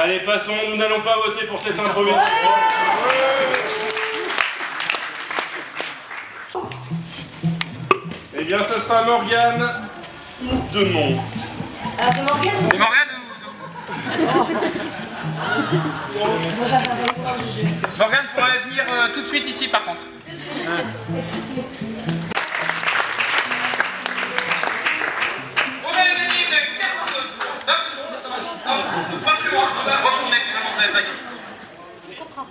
Allez, passons, nous n'allons pas voter pour cette improvisation. Eh bien, ça sera Morgane ou Demont. Ah, c'est Morgane. C'est Morgane ou... Morgane, il faudrait venir tout de suite ici, par contre. On a gagné de 40 secondes. Pas plus loin, on va retourner finalement, vous avez pas gagné.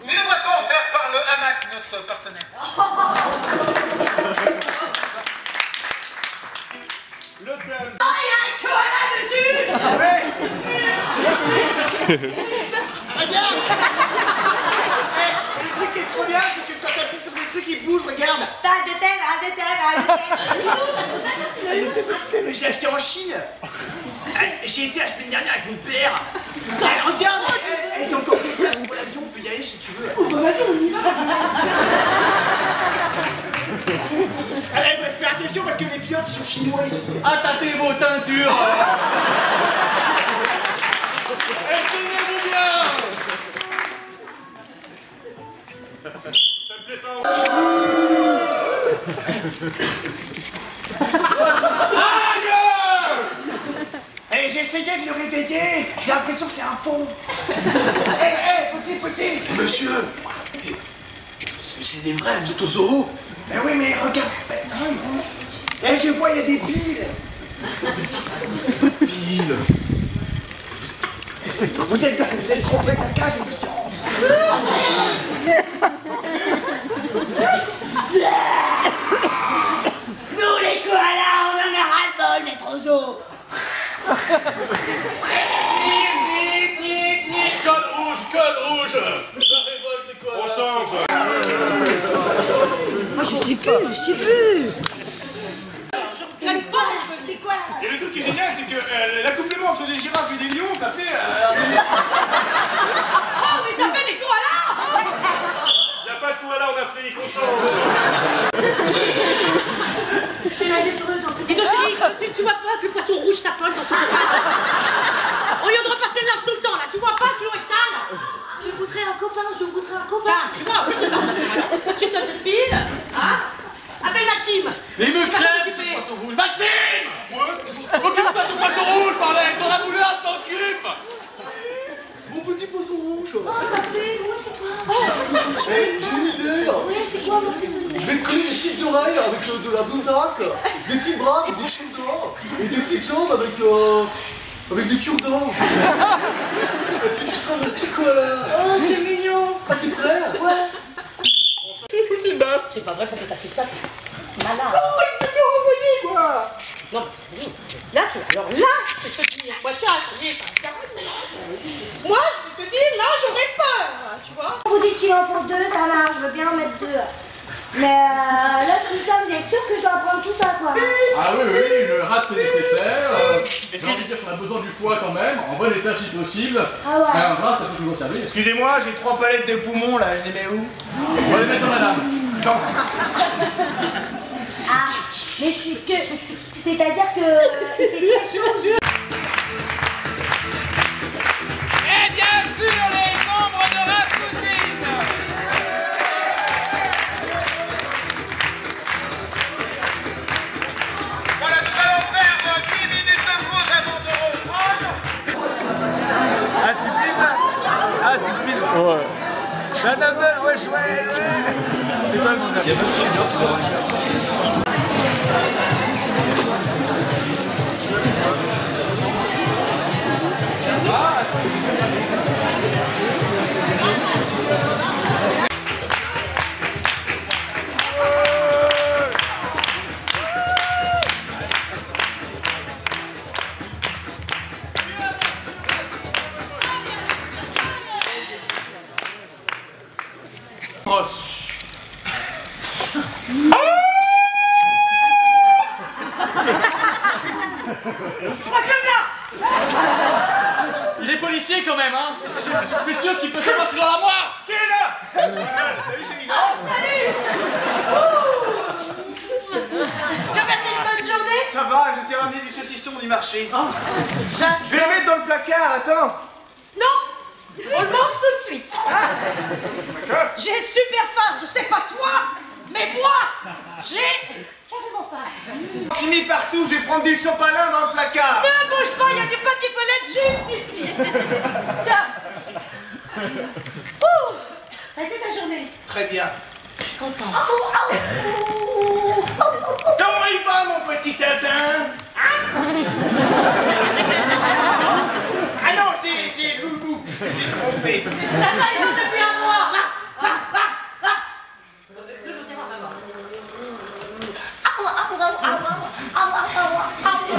Une boisson offerte par le hamac, notre partenaire. Le thème. Oh, il y a un koala dessus. Regarde. Le truc qui est trop bien, c'est que quand t'appuies sur des trucs, ils bougent, regarde. T'as de thème, un de thème. Mais je l'ai acheté en Chine. J'ai été la semaine dernière avec mon père. Regarde. J'ai encore des places pour l'avion, on peut y aller si tu veux. Oh bah vas-y, on y va. Allez, bref, fais attention parce que les pilotes ils sont chinois ici. Ah, tâtez vos teintures. Tenez-vous bien. Ça me plaît pas. Et j'ai essayé de le répéter, j'ai l'impression que c'est un faux. Petit. Monsieur, c'est des vrais, vous êtes au zoo. Mais oui, mais regarde. Et je vois, il y a des piles. Pile. Vous êtes trompé de la cage, Nous les koalas, on en a ras-le-bol d'être au zoo. Code rouge. La révolte des koalas. On change. Moi je sais plus. Et le truc qui est génial, c'est que l'accouplement entre des girafes et des lions, ça fait... Oh, mais ça fait des koalas. Y a pas de koala en Afrique, on change. C'est nager sur le dos. Dis donc chérie, tu vois pas que le poisson rouge s'affole dans son cocal? Au lieu de repasser le linge tout le temps là, tu vois pas que l'eau est sale? Je voudrais un copain. Tiens, tu vois, en plus c'est pas mal. Tu me donnes cette pile, hein? Appelle Maxime. Mais il me crève ce poisson rouge. Maxime. Occupe-toi de ton poisson rouge, bordel. T'en as voulu un, t'en occupes. Mon petit poisson rouge. bouche. Oh, parfait, ouais, c'est quoi? Eh, j'ai une idée. Ouais, c'est quoi, moi, Je vais te coller des petites oreilles avec de la boutaque, des petits bras avec des trésors, et des petites jambes avec des cure-dents. Et puis tu seras un petit koala. Oh, c'est mignon. Ah, t'es prêt? Ouais. C'est pas vrai qu'on peut taper ça. Malade. Oh, il peut me renvoyer, quoi. Non, là, tu vois, alors là, je peux te dire, moi, tiens, moi, je peux te dire, là, j'aurais peur, tu vois. Vous dites qu'il en faut 2, ça marche, je veux bien en mettre 2. Mais là, tout ça, vous êtes sûr que je dois prendre tout ça, quoi? Ah oui, oui, le rat c'est nécessaire. J'ai envie de dire qu'on a besoin du foie quand même, en bon état si possible. Ah ouais. Mais un gras ça peut toujours servir. Excusez-moi, j'ai 3 palettes de poumons là, je les mets où? On va les mettre dans la dame. Non. Ah, mais c'est-à-dire que c'est très chaud. Et bien sûr, les ombres de Rasputin. Voilà, nous allons faire 10 minutes de pause avant de reprendre. Ah, tu filmes? Ah, tu filmes? Ouais. La Nabel, wesh, ouais. C'est quoi le nom? Il y a même Il est policier quand même, hein. Je suis sûr qu'il peut savoir dans la moire. Qui est là? Salut chez Lisa. Oh, salut. Tu as passé une bonne journée? Ça va, je t'ai ramené du saucisson du marché. Oh, Je vais le mettre dans le placard, attends. non, on le mange tout de suite. J'ai super faim, je sais pas toi, mais moi, j'ai carrément faim. Je suis mis partout, je vais prendre du sopalin dans le placard. Ne bouge pas, il y a du papier toilette juste ici. Tiens. Ouh, ça a été ta journée? Très bien. Je suis contente. Comment il va, mon petit Tintin? Ah non, c'est Loulou. J'ai trompé. Tata, il va depuis un mois. Là.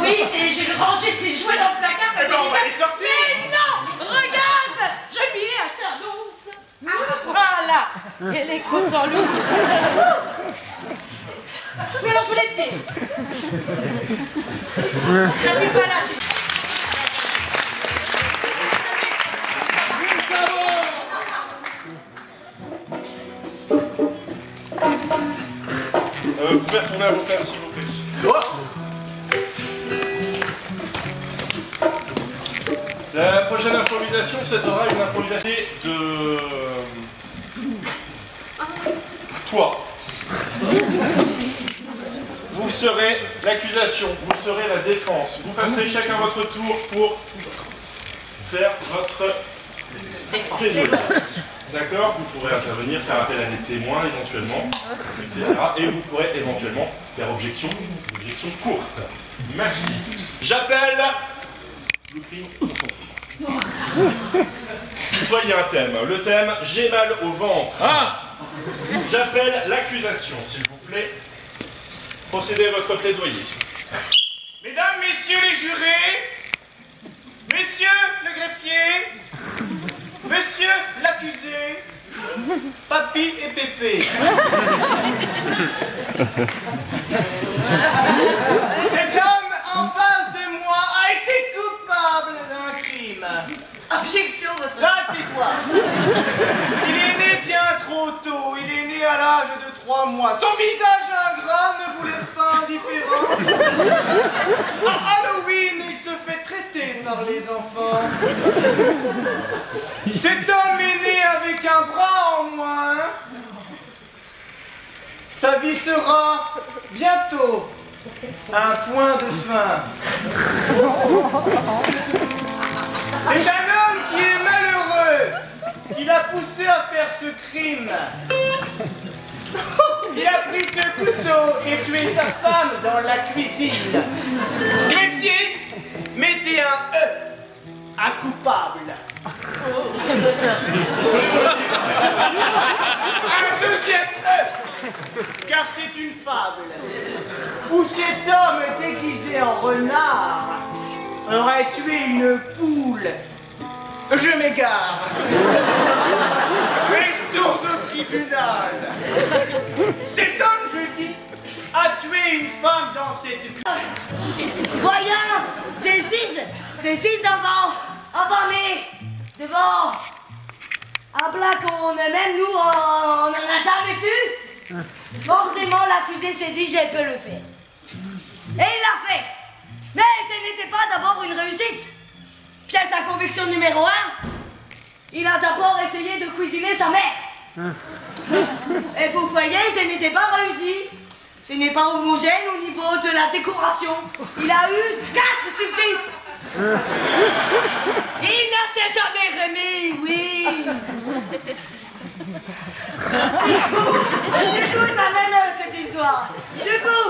Oui, j'ai rangé ses jouets dans le placard. Eh ben, on va les sortir. Mais non, regarde, je lui ai acheté un ours. Voilà, elle est contente, Lou. Mais alors, je voulais te dire. T'appuies pas là, tu sais. Vous pouvez retourner à vos places, s'il vous plaît. La prochaine improvisation sera une improvisation de... toi. Vous serez l'accusation, vous serez la défense. Vous passerez chacun votre tour pour faire votre plaidoyer. D'accord? Vous pourrez intervenir, faire appel à des témoins éventuellement, etc. Et vous pourrez éventuellement faire objection, une objection courte. Merci. J'appelle... Le crime, on s'en fout. Toutefois, il y a un thème. Le thème, j'ai mal au ventre. Ah. J'appelle l'accusation, s'il vous plaît. Procédez à votre plaidoyer, s'il vous plaît. Mesdames, messieurs les jurés, monsieur le greffier, monsieur l'accusé, Papy et Pépé. Cet homme en face de moi a été coupable d'un crime. Objection, votre... Là, tais-toi. Il est né bien trop tôt. Il est né à l'âge de 3 mois. Son visage ingrat ne vous laisse pas indifférent. À Halloween, il se fait traiter par les enfants. Cet homme est né avec un bras en moins. Sa vie sera bientôt un point de fin. C'est un homme qui est malheureux. ce crime. Il a pris ce couteau et tué sa femme dans la cuisine. Greffier, mettez un E à coupable. Un deuxième E, car c'est une fable où cet homme déguisé en renard aurait tué une poule. Je m'égare. Restons au tribunal. Cet homme, je dis, a tué une femme dans cette... Voyons, ces six enfants-nés devant un plat même nous, on n'en a jamais vu. Forcément, l'accusé s'est dit, je peux le faire. Et il l'a fait. Mais ce n'était pas d'abord une réussite. Pièce à conviction numéro 1, il a d'abord essayé de cuisiner sa mère. Et vous voyez, ce n'était pas réussi. Ce n'est pas homogène au niveau de la décoration. Il a eu 4 sur 10. Il ne s'est jamais remis, oui. Du coup, ça m'émeut cette histoire. Du coup,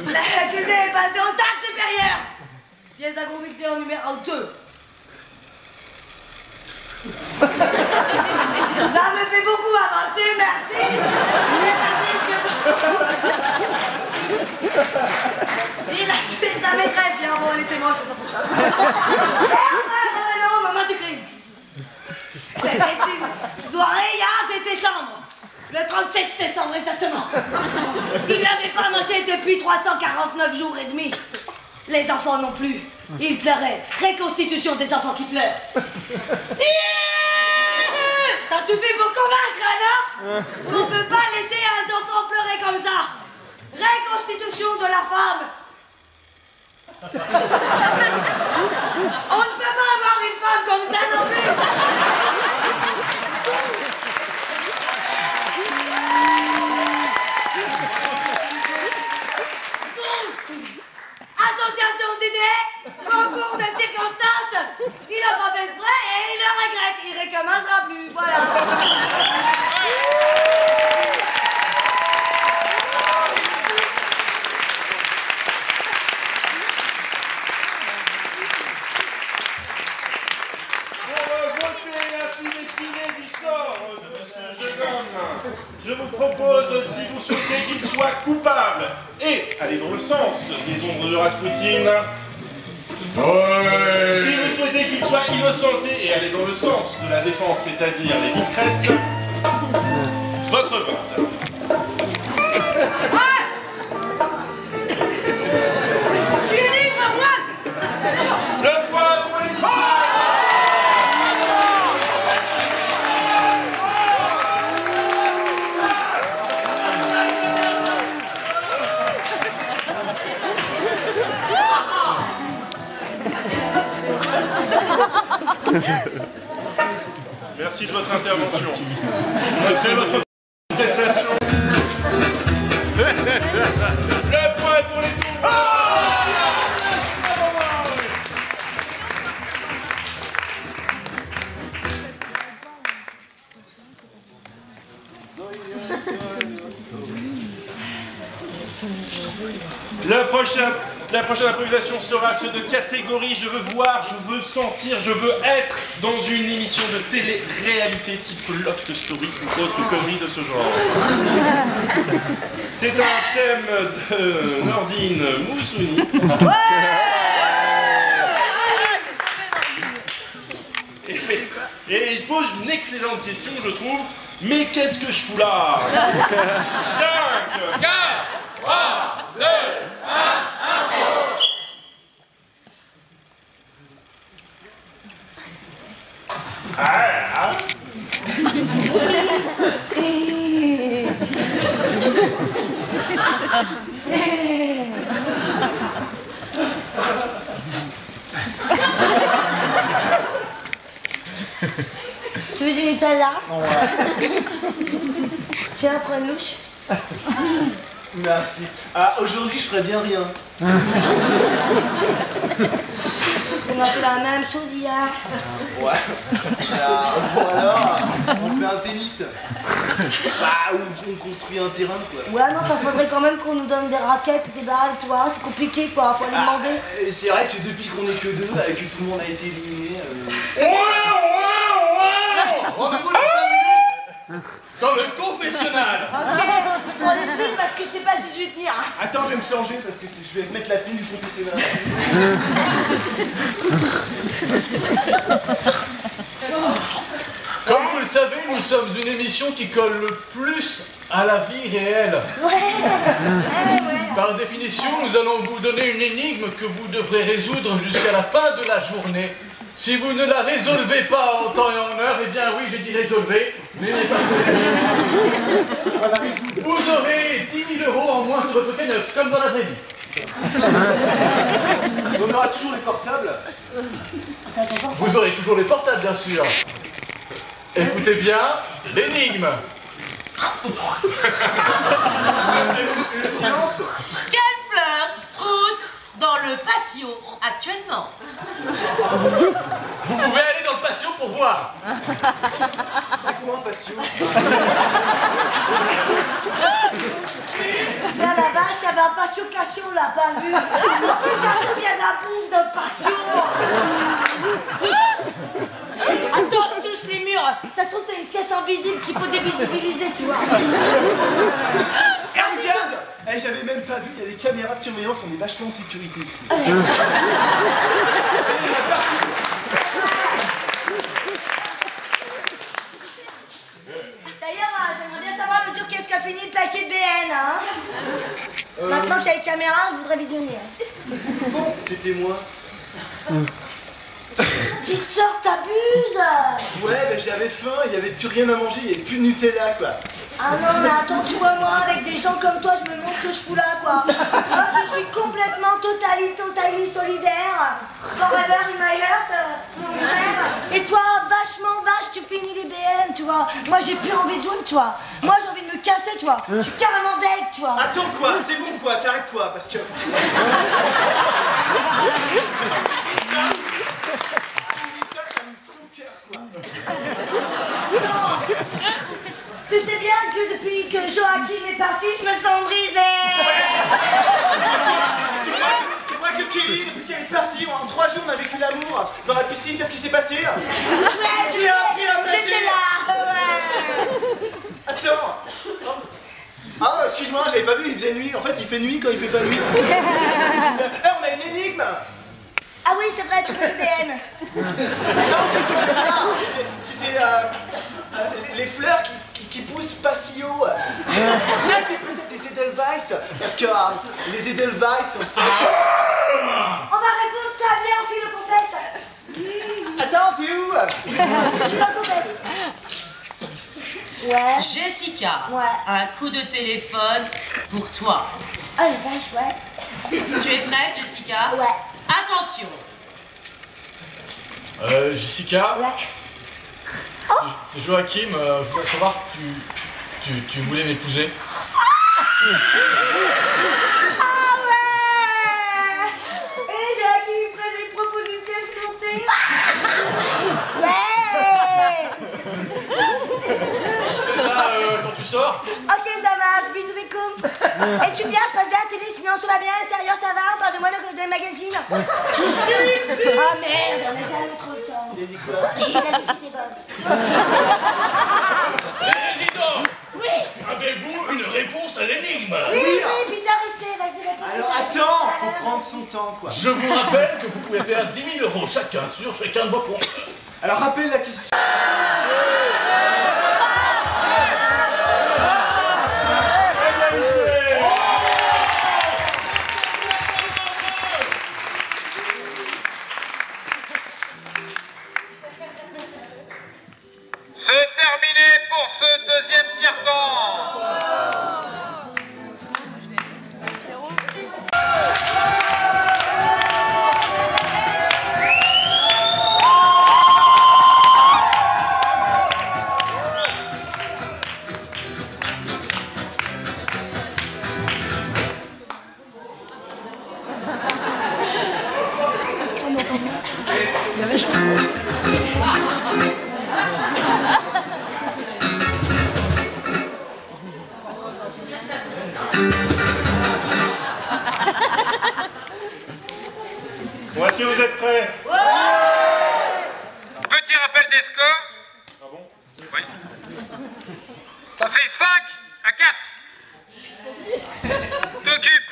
l'accusé est passé au stade supérieur. Pièce à conviction numéro 2. Ça me fait beaucoup avancer, merci. Il a tué sa maîtresse, là, bon, elle était moche, ça fout pas. Et enfin, revenons au moment du crime. C'était une soirée de décembre. Le 37 décembre, exactement. Il n'avait pas mangé depuis 349 jours et demi. Les enfants non plus. Ils pleuraient. Reconstitution des enfants qui pleurent. Ça suffit pour convaincre, non? Qu'on peut pas laisser un enfant pleurer comme ça. Reconstitution de la femme. On ne peut pas avoir une femme comme ça non plus. Association d'idées, concours de circonstances, il n'a pas fait exprès et il le regrette, il recommencera plus, voilà. Pour voter ainsi décidé du sort de ce jeune homme, je vous propose, si vous souhaitez qu'il soit coupable et aller dans le sens des ombres de Rasputin, si vous souhaitez qu'il soit innocenté et aller dans le sens de la défense, c'est-à-dire les discrètes, votre vote. Tu es libre, Juan. Le point pour les discrètes. Merci de votre intervention. Je noterai votre prestation. Le point pour les tours. La prochaine improvisation sera ceux de catégorie. Je veux voir, je veux sentir, je veux être dans une émission de télé-réalité type Loft Story ou autre connerie de ce genre. C'est un thème de Nordine Moussouni. Et il pose une excellente question, je trouve. Mais qu'est-ce que je fous là? 5, 4, 3, 2, 1, Tu veux du Nutella? Tiens, prends une louche. Merci. Ah, aujourd'hui, je ferai bien rien. qu'on a fait la même chose hier. Ouais. Bon alors, on fait un tennis. Bah, ou on construit un terrain, quoi. Ouais, non, ça faudrait quand même qu'on nous donne des raquettes et des balles, tu vois. C'est compliqué, quoi. Faut aller demander. C'est vrai que depuis qu'on est que deux, et que tout le monde a été éliminé... Rendez-vous dans 5 minutes dans le confessionnal. Ok, je prends des films parce que je sais pas si je vais tenir. Attends, je vais me changer parce que je vais mettre la tenue du confessionnal. Comme vous le savez, nous sommes une émission qui colle le plus à la vie réelle. Ouais. Par définition, nous allons vous donner une énigme que vous devrez résoudre jusqu'à la fin de la journée. Si vous ne la résolvez pas en temps et en heure, eh bien oui, j'ai dit résolvez, mais pas vous aurez 10 000 € en moins sur votre cagnotte, comme dans la vraie vie. On aura toujours les portables. Vous aurez toujours les portables, bien sûr. Écoutez bien, l'énigme. Le silence. Quelle fleur pousse dans le patio actuellement? Vous pouvez aller dans le patio pour voir. C'est quoi un patio? Putain, la vache, il y avait un patio caché, on l'a pas vu. Mais ça nous vient de la bouffe d'un patio. Attends, je touche les murs. Ça se trouve, c'est une pièce invisible qu'il faut dévisibiliser, tu vois. Et regarde! J'avais même pas vu, il y a des caméras de surveillance, on est vachement en sécurité ici. D'ailleurs, j'aimerais bien savoir l'autre jour qu'est-ce qu'a fini le paquet de BN, hein. Maintenant qu'il y a les caméras, je voudrais visionner. C'était moi. Peter, t'abuses. Ouais, mais j'avais faim, il y avait plus rien à manger, il y avait plus de Nutella, quoi. Ah non, mais attends, tu vois, moi, avec des gens comme toi, je me demande ce que je fous là, quoi. Moi, je suis complètement totally solidaire. Forever in my heart, mon frère. Et toi, vachement vache, tu finis les BN, tu vois. Moi, j'ai plus envie de jouer, tu vois. Moi, j'ai envie de me casser, tu vois. Je suis carrément deg, tu vois. Attends quoi, c'est bon quoi, t'arrêtes quoi, parce que... Tu sais bien que depuis que Joachim est parti, je me sens brisée. Tu crois que Kelly, depuis qu'elle est partie, en 3 jours, on a vécu l'amour dans la piscine, qu'est-ce qui s'est passé? Ouais, Tu as appris à me lâcher. j'étais là, ouais. Attends. Ah, excuse-moi, j'avais pas vu, il faisait nuit. En fait, il fait nuit quand il fait pas nuit. On a une énigme. Ah oui, c'est vrai, tu fais le BN. Non, c'est pas ça. C'était les fleurs qui poussent pas si haut. C'est peut-être des Edelweiss. Parce que les Edelweiss, en fait... On va répondre ça, viens, on file le confesse. Attends, t'es où? Je suis dans le confesse. Ouais. Jessica, Ouais. un coup de téléphone pour toi. Oh la vache, ouais. Tu es prête, Jessica? Ouais. Attention. Jessica, Ouais. c'est Joachim, je voulais savoir si tu voulais m'épouser. Ah ouais. Et Joachim il propose une pièce montée. Ouais. C'est ça, quand tu sors? Ok, ça marche, bisous mes coups. Et je suis bien, je passe bien à la télé, sinon tout va bien, à l'extérieur ça va, parle-moi dans le magazine. Ah merde, on a jamais trop le temps. Il a dit quoi? Il a dit que j'étais bonne. Président, Oui, avez-vous une réponse à l'énigme? oui, oui, Peter, restez, vas-y, réponds. Alors attends, faut prendre son temps, quoi. Je vous rappelle que vous pouvez faire 10 000 € chacun sur chacun de vos comptes. Alors rappelle la question. C'est terminé pour ce deuxième circonf. Ah bon? Oui. Ça fait 5 à 4. T'occupes.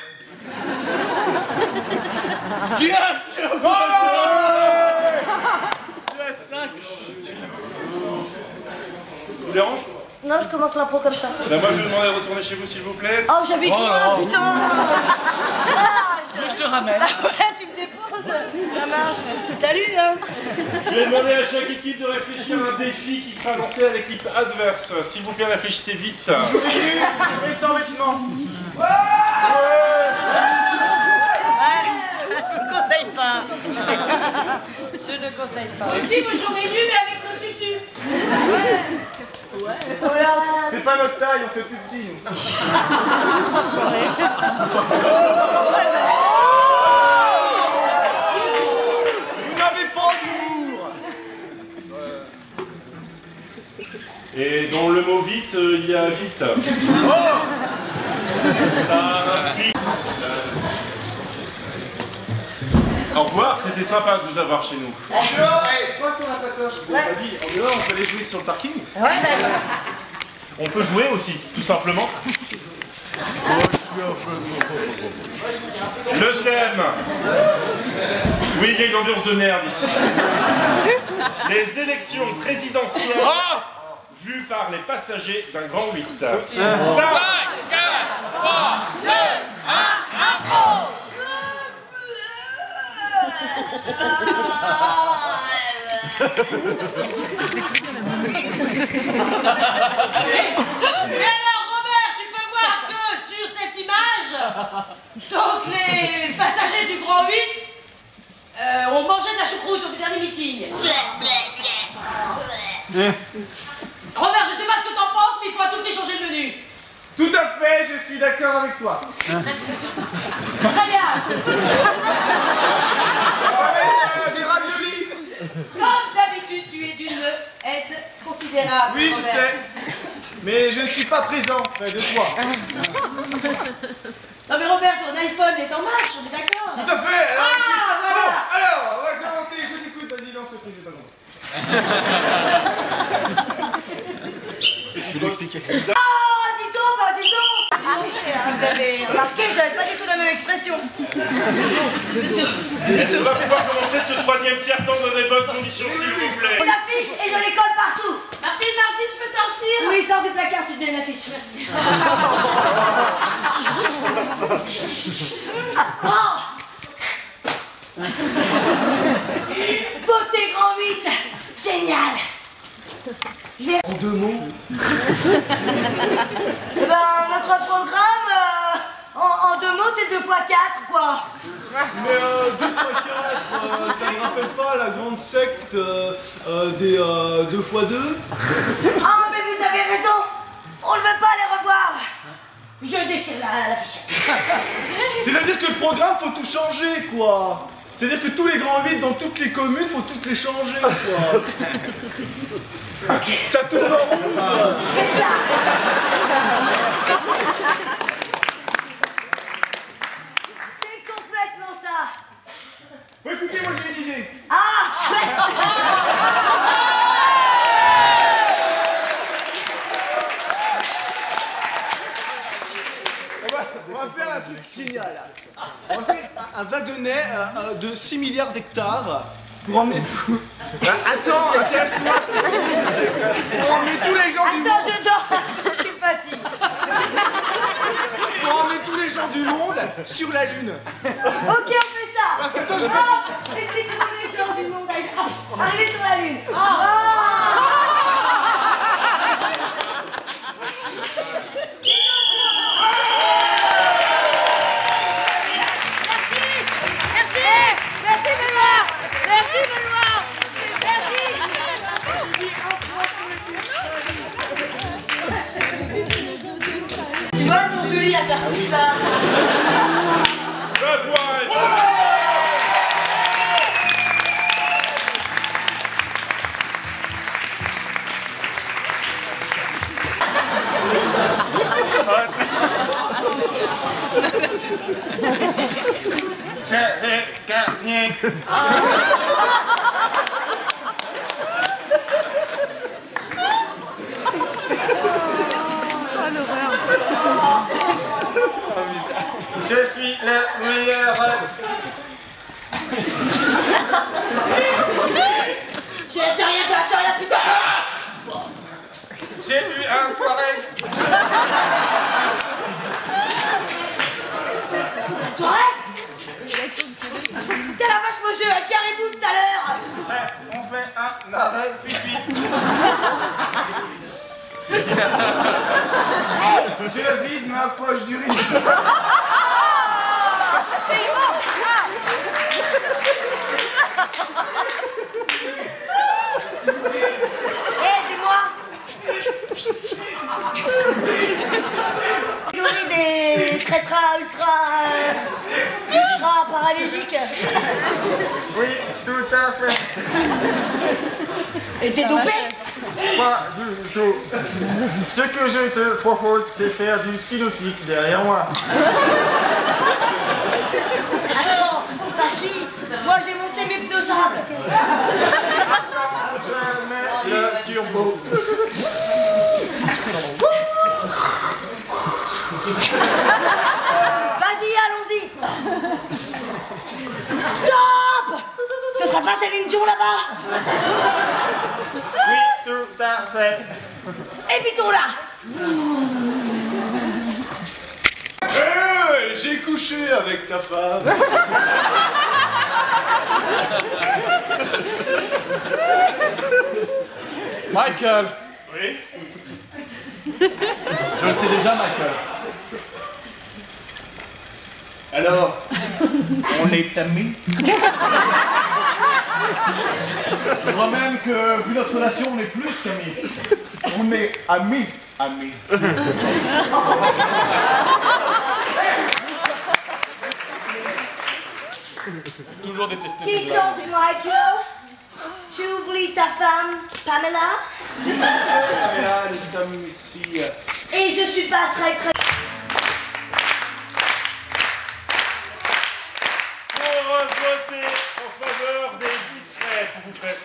Tiens, tu as 5. Je vous dérange? Non, je commence l'impro comme ça. Ben moi je vais demander de retourner chez vous s'il vous plaît. Oh, j'habite loin, putain. Je te ramène. Ah ouais, tu me déposes. Ça marche. Salut, hein. Je vais demander à chaque équipe de réfléchir à un défi qui sera lancé à l'équipe adverse. S'il vous plaît, réfléchissez vite. Je vais sans vêtements. Je ne conseille pas. Je ne conseille pas. Aussi, moi j'aurais dû, mais avec mon tutu. C'est pas notre taille, on fait plus petit. Nous. Vous n'avez pas d'humour. Et dans le mot vite, il y a vite. Ça implique. Au revoir, c'était sympa de vous avoir chez nous. En dehors, quoi sur la patoche? Je vous l'ai pas dit. En dehors, on peut aller jouer sur le parking. Ouais, On peut jouer aussi, tout simplement. Le thème. Oui, il y a une ambiance de merde ici. Les élections présidentielles vues par les passagers d'un grand 8. 5, 4, 3, 2, 1, intro. Mais alors, Robert, tu peux voir que sur cette image, donc les passagers du Grand 8 ont mangé de la choucroute au dernier meeting. Robert, je sais pas ce que t'en penses, mais il faut à tout prix changer le menu. Tout à fait, je suis d'accord avec toi. Très bien. Des raviolis. Comme d'habitude, tu es d'une aide considérable. Oui, je Robert. sais. Mais je ne suis pas présent près de toi. Non mais Robert, ton iPhone est en marche, on est d'accord. Tout à fait. Alors, voilà. Bon, alors, on va commencer. Je t'écoute, vas-y, lance le truc, j'ai pas compris. je vais lui expliquer. Ah, dis donc. Vous avez remarqué, j'avais pas du tout la même expression. Est-ce qu'on va pouvoir commencer ce troisième tiers-temps dans des bonnes conditions, s'il vous plaît? Une affiche et je les colle partout. Martine, je peux sortir? Oui, sors du placard, tu te donnes une affiche. Beauté grand 8. Génial. En 2 mots. Notre programme, en 2 mots, c'est 2 x 4, quoi. Mais 2 x 4, ça ne rappelle pas la grande secte des 2 x 2? Ah, mais vous avez raison. On ne veut pas les revoir. Je déchire l'affiche. C'est-à-dire que le programme, faut tout changer, quoi. C'est-à-dire que tous les grands 8 dans toutes les communes, faut toutes les changer, quoi. Ça tourne en rond, quoi. C'est ça. C'est complètement ça. Bon, écoutez, moi j'ai une idée. Ah, chouette. On va faire un truc génial. On va faire un wagonnet de 6 milliards d'hectares pour emmener tout. Attends, intéresse-toi. Pour emmener tous les gens du monde. Attends, je dors. Tu me fatigues. Pour emmener tous les gens du monde sur la Lune. Ok, on fait ça. Parce que attends, je vais. Et c'est que tous les gens du monde arriver sur la Lune. Merci Benoît. Merci Benoît. Merci. Tu vois, ils sont jolis à faire tout ça. Oui, Je sais rien, putain. j'ai eu un Touareg. Un Touareg? T'es la vache, moi j'ai un caribou tout à l'heure. Ouais, on fait un arrêt pipi. Je vide ma poche du riz. Des ultra paralégiques. Oui, tout à fait. Et t'es dopé? Pas du tout. Ce que je te propose, c'est faire du ski nautique derrière moi. Attends, parti. Moi j'ai monté mes pneus sable. Je mets le turbo. Vas-y, allons-y. Stop. Ce sera pas Céline Dion là-bas? Oui, tout à fait. Évitons-la. J'ai couché avec ta femme. Michael. Oui. Je le sais déjà, Michael. Alors, on est amis? Je crois même que, vu notre relation, on est plus qu'amis. On est amis. Amis. Toujours détesté Qui ces blagues. donc, Michael? Tu oublies ta femme, Pamela? Là, nous sommes ici. Et je suis pas très... Pour voter en faveur des discrètes, vous faites...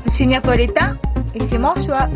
Je suis napolitain et c'est mon choix.